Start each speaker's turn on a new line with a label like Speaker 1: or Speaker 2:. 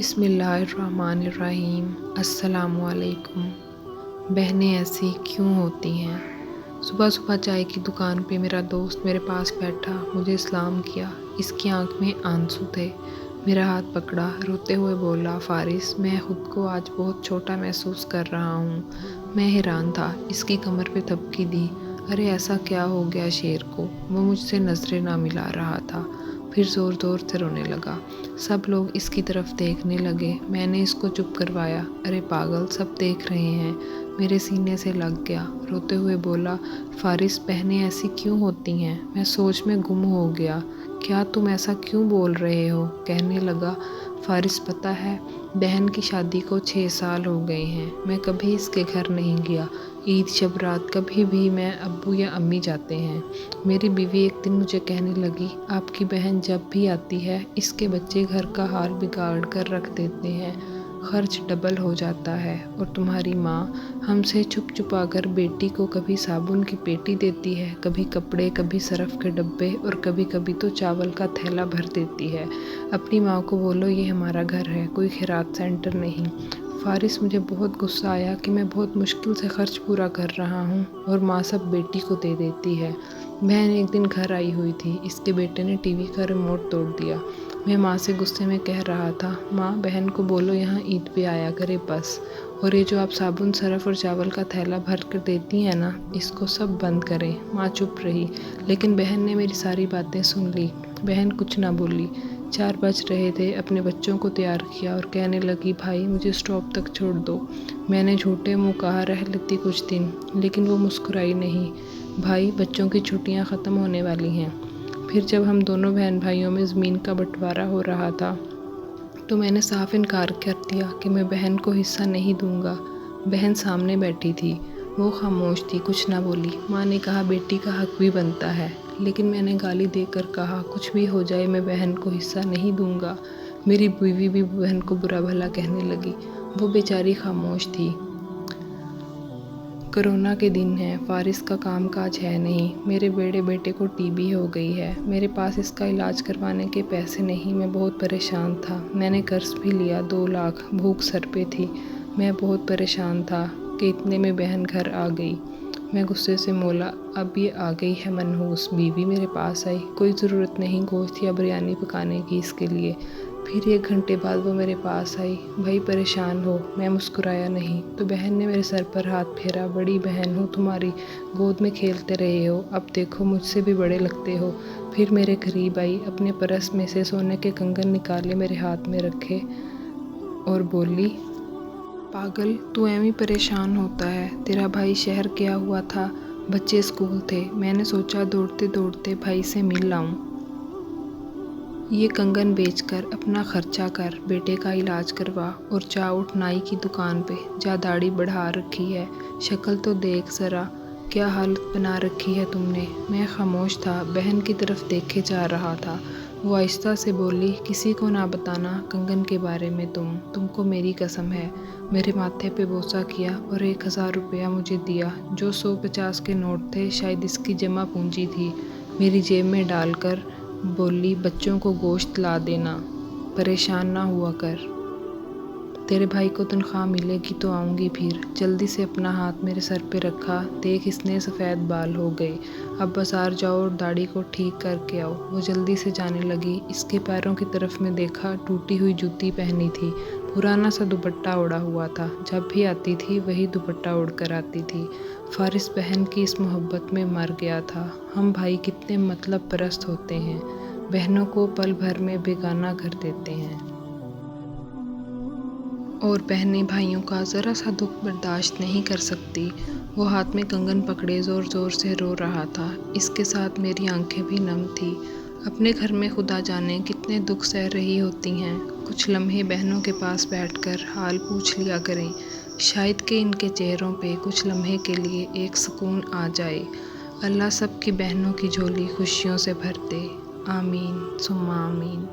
Speaker 1: بسم اللہ الرحمن الرحیم۔ السلام علیکم۔ بہنیں ایسی کیوں ہوتی ہیں؟ صبح صبح چائے کی دکان پہ میرا دوست میرے پاس بیٹھا، مجھے سلام کیا۔ اس کی آنکھ میں آنسو تھے۔ میرا ہاتھ پکڑا، روتے ہوئے بولا، فارس، میں خود کو آج بہت چھوٹا محسوس کر رہا ہوں۔ میں حیران تھا۔ اس کی کمر پہ تھپکی دی۔ ارے ایسا کیا ہو گیا شیر کو؟ وہ مجھ سے نظریں نہ ملا رہا تھا، پھر زور زور سے رونے لگا۔ سب لوگ اس کی طرف دیکھنے لگے۔ میں نے اس کو چپ کروایا۔ ارے پاگل، سب دیکھ رہے ہیں۔ میرے سینے سے لگ گیا۔ روتے ہوئے بولا، فارس، بہنیں ایسی کیوں ہوتی ہیں؟ میں سوچ میں گم ہو گیا۔ کیا تم ایسا کیوں بول رہے ہو؟ کہنے لگا، فارس، پتہ ہے، بہن کی شادی کو 6 سال ہو گئے ہیں۔ میں کبھی اس کے گھر نہیں گیا۔ عید، شب رات، کبھی بھی میں ابو یا امی جاتے ہیں۔ میری بیوی ایک دن مجھے کہنے لگی، آپ کی بہن جب بھی آتی ہے، اس کے بچے گھر کا حال بگاڑ کر رکھ دیتے ہیں، خرچ ڈبل ہو جاتا ہے، اور تمہاری ماں ہم سے چھپ چھپا کر بیٹی کو کبھی صابن کی پیٹی دیتی ہے، کبھی کپڑے، کبھی سرف کے ڈبے، اور کبھی کبھی تو چاول کا تھیلا بھر دیتی ہے۔ اپنی ماں کو بولو یہ ہمارا گھر ہے، کوئی خیرات سینٹر نہیں۔ فارس، مجھے بہت غصہ آیا کہ میں بہت مشکل سے خرچ پورا کر رہا ہوں اور ماں سب بیٹی کو دے دیتی ہے۔ بہن ایک دن گھر آئی ہوئی تھی۔ اس کے بیٹے نے ٹی وی کا ریموٹ توڑ دیا۔ میں ماں سے غصے میں کہہ رہا تھا، ماں، بہن کو بولو یہاں عید پہ آیا کرے بس، اور یہ جو آپ صابن، سرف اور چاول کا تھیلا بھر کر دیتی ہیں نا، اس کو سب بند کریں۔ ماں چپ رہی، لیکن بہن نے میری ساری باتیں سن لی۔ بہن کچھ نہ بولی۔ 4 بج رہے تھے۔ اپنے بچوں کو تیار کیا اور کہنے لگی، بھائی مجھے اسٹاپ تک چھوڑ دو۔ میں نے جھوٹے منہ کہا، رہ لیتی کچھ دن، لیکن وہ مسکرائی نہیں۔ بھائی، بچوں کی چھٹیاں ختم ہونے والی ہیں۔ پھر جب ہم دونوں بہن بھائیوں میں زمین کا بٹوارا ہو رہا تھا تو میں نے صاف انکار کر دیا کہ میں بہن کو حصہ نہیں دوں گا۔ بہن سامنے بیٹھی تھی۔ وہ خاموش تھی، کچھ نہ بولی۔ ماں نے کہا، بیٹی کا حق بھی بنتا ہے، لیکن میں نے گالی دے کر کہا، کچھ بھی ہو جائے میں بہن کو حصہ نہیں دوں گا۔ میری بیوی بھی بہن کو برا بھلا کہنے لگی۔ وہ بیچاری خاموش تھی۔ کرونا کے دن ہیں، فارس کا کام کاج ہے نہیں، میرے بڑے بیٹے کو ٹی بی ہو گئی ہے، میرے پاس اس کا علاج کروانے کے پیسے نہیں، میں بہت پریشان تھا۔ میں نے قرض بھی لیا 2 لاکھ، بھوک سر پہ تھی۔ میں بہت پریشان تھا کہ اتنے میں بہن گھر آ گئی۔ میں غصے سے بولا، اب یہ آ گئی ہے منحوس۔ بیوی میرے پاس آئی، کوئی ضرورت نہیں گوشت یا بریانی پکانے کی اس کے لیے۔ پھر 1 گھنٹے بعد وہ میرے پاس آئی، بھائی پریشان ہو؟ میں مسکرایا نہیں تو بہن نے میرے سر پر ہاتھ پھیرا، بڑی بہن ہوں تمہاری، گود میں کھیلتے رہے ہو، اب دیکھو مجھ سے بھی بڑے لگتے ہو۔ پھر میرے قریب آئی، اپنے پرس میں سے سونے کے کنگن نکالے، میرے ہاتھ میں رکھے اور بولی، پاگل، تو ایویں پریشان ہوتا ہے؟ تیرا بھائی شہر گیا ہوا تھا، بچے اسکول تھے، میں نے سوچا دوڑتے دوڑتے بھائی سے مل لاؤں۔ یہ کنگن بیچ کر اپنا خرچہ کر، بیٹے کا علاج کروا، اور جا اٹھ نائی کی دکان پہ جا، داڑھی بڑھا رکھی ہے، شکل تو دیکھ ذرا، کیا حالت بنا رکھی ہے تم نے۔ میں خاموش تھا، بہن کی طرف دیکھے جا رہا تھا۔ وہ آہستہ سے بولی، کسی کو نہ بتانا کنگن کے بارے میں، تم کو میری قسم ہے۔ میرے ماتھے پہ بوسہ کیا اور 1000 روپیہ مجھے دیا، جو 150 کے نوٹ تھے، شاید اس کی جمع پونجی تھی، میری جیب میں ڈال کر بولی، بچوں کو گوشت لا دینا، پریشان نہ ہوا کر، تیرے بھائی کو تنخواہ ملے گی تو آؤں گی پھر۔ جلدی سے اپنا ہاتھ میرے سر پہ رکھا، دیکھ اس نے سفید بال ہو گئے، اب بازار جاؤ اور داڑھی کو ٹھیک کر کے آؤ۔ وہ جلدی سے جانے لگی۔ اس کے پیروں کی طرف میں دیکھا، ٹوٹی ہوئی جوتی پہنی تھی، پرانا سا دوپٹہ اوڑھا ہوا تھا، جب بھی آتی تھی وہی دوپٹہ اوڑھ کر آتی تھی۔ فارس بہن کی اس محبت میں مر گیا تھا۔ ہم بھائی کتنے مطلب پرست ہوتے ہیں، بہنوں کو پل بھر میں بیگانہ کر دیتے ہیں، اور بہنیں بھائیوں کا ذرا سا دکھ برداشت نہیں کر سکتی۔ وہ ہاتھ میں کنگن پکڑے زور زور سے رو رہا تھا، اس کے ساتھ میری آنکھیں بھی نم تھیں۔ اپنے گھر میں خدا جانے کتنے دکھ سہ رہی ہوتی ہیں۔ کچھ لمحے بہنوں کے پاس بیٹھ کر حال پوچھ لیا کریں، شاید کہ ان کے چہروں پہ کچھ لمحے کے لیے ایک سکون آ جائے۔ اللہ سب کی بہنوں کی جھولی خوشیوں سے بھر دے، آمین ثم آمین۔